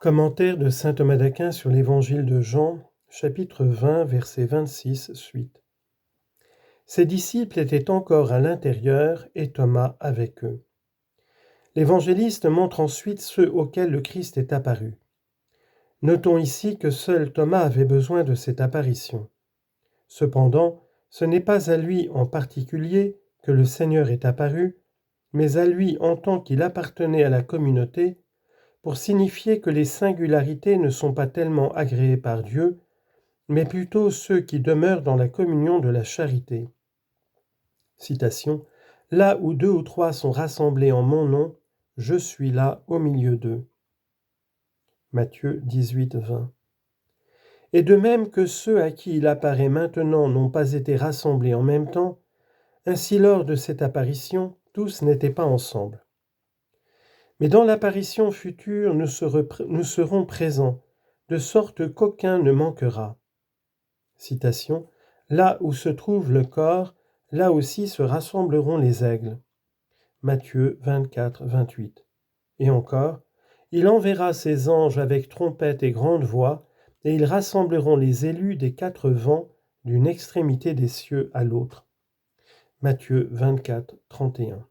Commentaire de saint Thomas d'Aquin sur l'Évangile de Jean, chapitre 20, verset 26 suite. Ses disciples étaient encore à l'intérieur et Thomas avec eux. L'évangéliste montre ensuite ceux auxquels le Christ est apparu. Notons ici que seul Thomas avait besoin de cette apparition. Cependant, ce n'est pas à lui en particulier que le Seigneur est apparu, mais à lui en tant qu'il appartenait à la communauté, pour signifier que les singularités ne sont pas tellement agréées par Dieu, mais plutôt ceux qui demeurent dans la communion de la charité. Citation. « Là où 2 ou 3 sont rassemblés en mon nom, je suis là au milieu d'eux. » Matthieu 18, 20. Et de même que ceux à qui il apparaît maintenant n'ont pas été rassemblés en même temps, ainsi lors de cette apparition, tous n'étaient pas ensemble. Mais dans l'apparition future, nous serons présents, de sorte qu'aucun ne manquera. Citation. « Là où se trouve le corps, là aussi se rassembleront les aigles. » Matthieu 24, 28. Et encore, « Il enverra ses anges avec trompette et grande voix, et ils rassembleront les élus des 4 vents d'une extrémité des cieux à l'autre. » Matthieu 24, 31.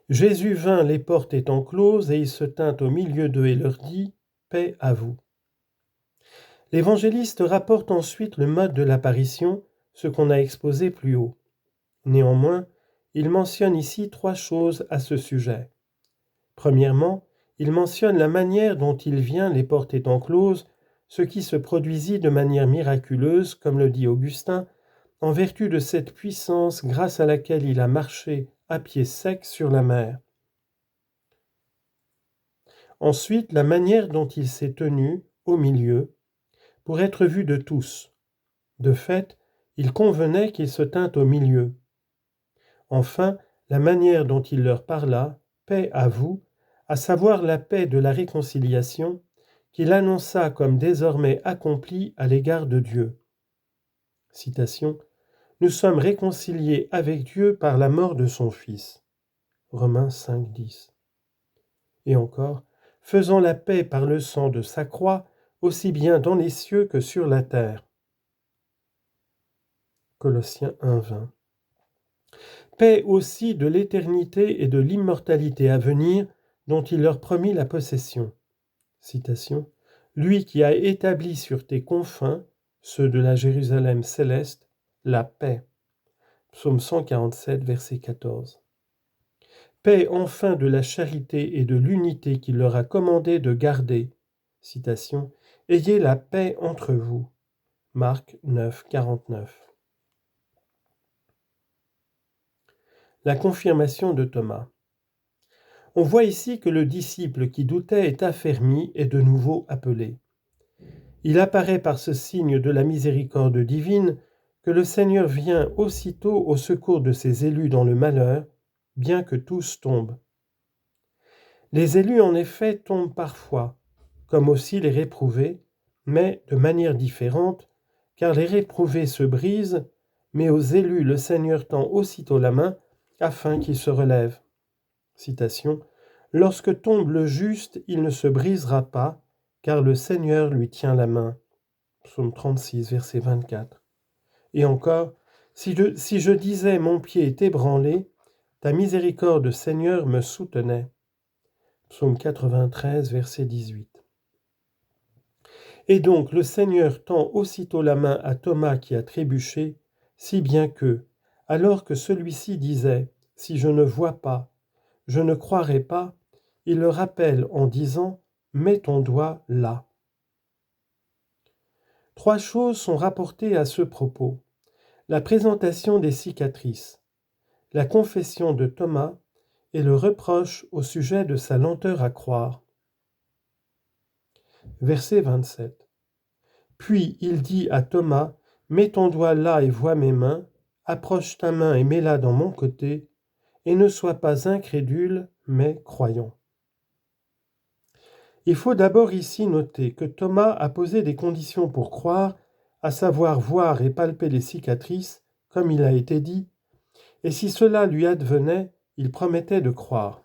Jésus vint les portes étant closes, et il se tint au milieu d'eux et leur dit « Paix à vous ». L'évangéliste rapporte ensuite le mode de l'apparition, ce qu'on a exposé plus haut. Néanmoins, il mentionne ici 3 choses à ce sujet. Premièrement, il mentionne la manière dont il vient les portes étant closes, ce qui se produisit de manière miraculeuse, comme le dit Augustin, en vertu de cette puissance grâce à laquelle il a marché à pied sec sur la mer. Ensuite, la manière dont il s'est tenu au milieu, pour être vu de tous. De fait, il convenait qu'il se tînt au milieu. Enfin, la manière dont il leur parla, « Paix à vous », à savoir la paix de la réconciliation, qu'il annonça comme désormais accomplie à l'égard de Dieu. Citation. « Nous sommes réconciliés avec Dieu par la mort de son Fils. » Romains 5, 10. Et encore, « Faisant la paix par le sang de sa croix, aussi bien dans les cieux que sur la terre. » Colossiens 1, 20. Paix aussi de l'éternité et de l'immortalité à venir, dont il leur promit la possession. Citation. « Lui qui a établi sur tes confins, ceux de la Jérusalem céleste, la paix. » Psaume 147, verset 14. Paix enfin de la charité et de l'unité qu'il leur a commandé de garder. Citation. « Ayez la paix entre vous. » Marc 9, 49. La confirmation de Thomas. On voit ici que le disciple qui doutait est affermi et de nouveau appelé. Il apparaît par ce signe de la miséricorde divine que le Seigneur vient aussitôt au secours de ses élus dans le malheur, bien que tous tombent. Les élus en effet tombent parfois, comme aussi les réprouvés, mais de manière différente, car les réprouvés se brisent, mais aux élus le Seigneur tend aussitôt la main afin qu'ils se relèvent. Citation. « Lorsque tombe le juste, il ne se brisera pas, car le Seigneur lui tient la main. » Psaume 36, verset 24. Et encore, si je disais mon pied est ébranlé, ta miséricorde, Seigneur, me soutenait. Psaume 93, verset 18. Et donc le Seigneur tend aussitôt la main à Thomas qui a trébuché, si bien que, alors que celui-ci disait « Si je ne vois pas, je ne croirai pas », il le rappelle en disant « Mets ton doigt là ». 3 choses sont rapportées à ce propos. La présentation des cicatrices, la confession de Thomas et le reproche au sujet de sa lenteur à croire. Verset 27. Puis il dit à Thomas, « Mets ton doigt là et vois mes mains, approche ta main et mets-la dans mon côté, et ne sois pas incrédule, mais croyant. » Il faut d'abord ici noter que Thomas a posé des conditions pour croire, à savoir voir et palper les cicatrices, comme il a été dit, et si cela lui advenait, il promettait de croire.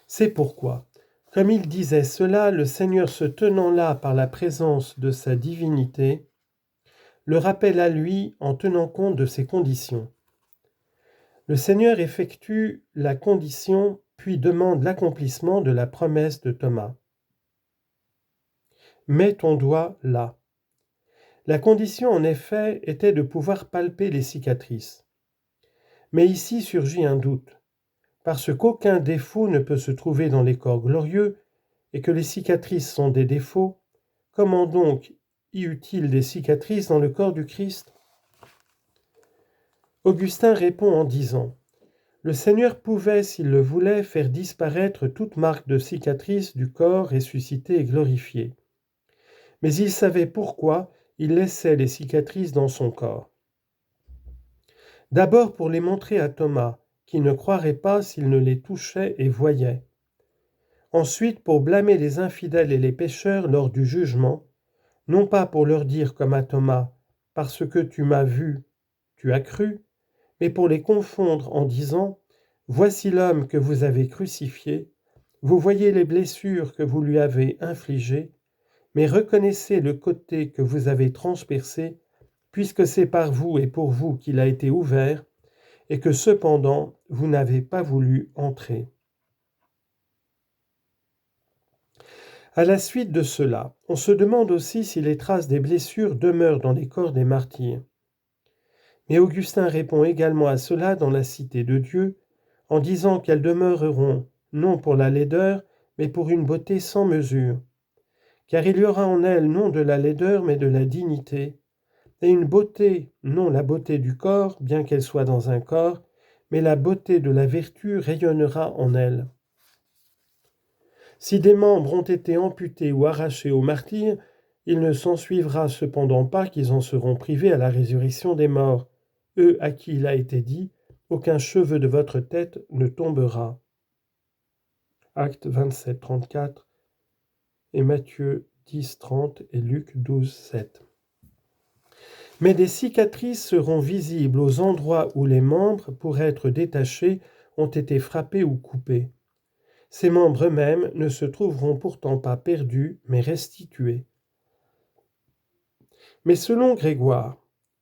C'est pourquoi Comme il disait cela, le Seigneur se tenant là par la présence de sa divinité, le rappelle à lui en tenant compte de ses conditions. Le Seigneur effectue la condition, puis demande l'accomplissement de la promesse de Thomas. Mets ton doigt là. La condition, en effet, était de pouvoir palper les cicatrices. Mais ici surgit un doute, parce qu'aucun défaut ne peut se trouver dans les corps glorieux, et que les cicatrices sont des défauts. Comment donc y eut-il des cicatrices dans le corps du Christ ? Augustin répond en disant : le Seigneur pouvait, s'il le voulait, faire disparaître toute marque de cicatrice du corps ressuscité et glorifié. Mais il savait pourquoi il laissait les cicatrices dans son corps. D'abord pour les montrer à Thomas, qui ne croirait pas s'il ne les touchait et voyait. Ensuite pour blâmer les infidèles et les pécheurs lors du jugement, non pas pour leur dire comme à Thomas, parce que tu m'as vu, tu as cru, mais pour les confondre en disant, voici l'homme que vous avez crucifié, vous voyez les blessures que vous lui avez infligées, mais reconnaissez le côté que vous avez transpercé, puisque c'est par vous et pour vous qu'il a été ouvert, et que cependant vous n'avez pas voulu entrer. À la suite de cela, on se demande aussi si les traces des blessures demeurent dans les corps des martyrs. Mais Augustin répond également à cela dans la Cité de Dieu, en disant qu'elles demeureront non pour la laideur, mais pour une beauté sans mesure. Car il y aura en elles non de la laideur, mais de la dignité, et une beauté, non la beauté du corps, bien qu'elle soit dans un corps, mais la beauté de la vertu rayonnera en elles. Si des membres ont été amputés ou arrachés aux martyrs, il ne s'ensuivra cependant pas qu'ils en seront privés à la résurrection des morts, eux à qui il a été dit « Aucun cheveu de votre tête ne tombera ». Actes 27, 34 et Matthieu 10, 30 et Luc 12, 7. Mais des cicatrices seront visibles aux endroits où les membres, pour être détachés, ont été frappés ou coupés. Ces membres eux-mêmes ne se trouveront pourtant pas perdus, mais restitués. Mais selon Grégoire,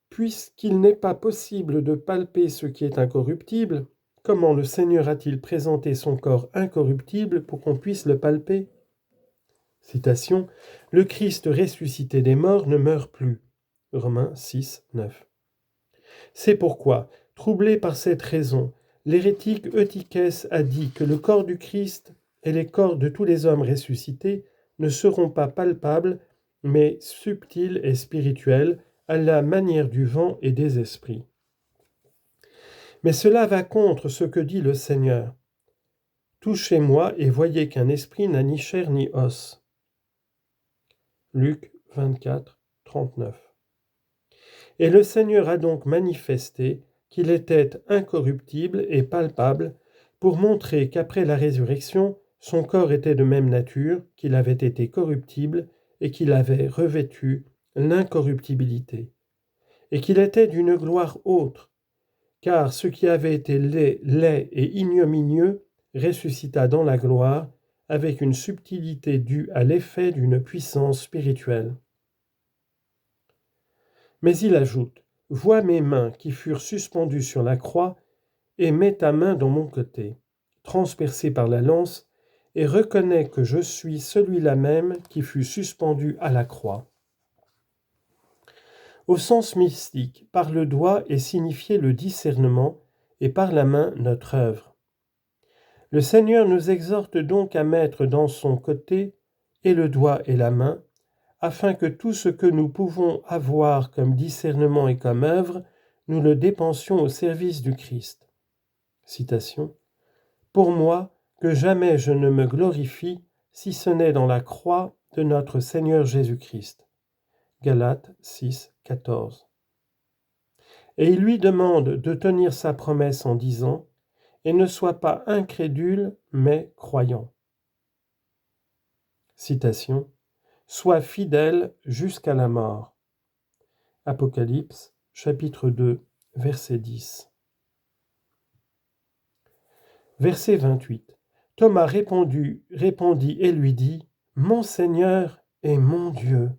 puisqu'il n'est pas possible de palper ce qui est incorruptible, comment le Seigneur a-t-il présenté son corps incorruptible pour qu'on puisse le palper ? Citation : le Christ ressuscité des morts ne meurt plus. Romains 6, 9. C'est pourquoi, troublé par cette raison, l'hérétique Eutychès a dit que le corps du Christ et les corps de tous les hommes ressuscités ne seront pas palpables, mais subtils et spirituels, à la manière du vent et des esprits. Mais cela va contre ce que dit le Seigneur. Touchez-moi et voyez qu'un esprit n'a ni chair ni os. Luc 24, 39. Et le Seigneur a donc manifesté qu'il était incorruptible et palpable pour montrer qu'après la résurrection, son corps était de même nature, qu'il avait été corruptible et qu'il avait revêtu l'incorruptibilité, et qu'il était d'une gloire autre, car ce qui avait été laid et ignominieux ressuscita dans la gloire avec une subtilité due à l'effet d'une puissance spirituelle. Mais il ajoute : vois mes mains qui furent suspendues sur la croix, et mets ta main dans mon côté, transpercé par la lance, et reconnais que je suis celui-là même qui fut suspendu à la croix. Au sens mystique, par le doigt est signifié le discernement, et par la main notre œuvre. Le Seigneur nous exhorte donc à mettre dans son côté et le doigt et la main, afin que tout ce que nous pouvons avoir comme discernement et comme œuvre, nous le dépensions au service du Christ. Citation : pour moi, que jamais je ne me glorifie, si ce n'est dans la croix de notre Seigneur Jésus-Christ. Galates 6, 14. Et il lui demande de tenir sa promesse en disant : et ne sois pas incrédule, mais croyant. Citation : sois fidèle jusqu'à la mort. Apocalypse, chapitre 2, verset 10. Verset 28. Thomas répondit et lui dit: Mon Seigneur et mon Dieu.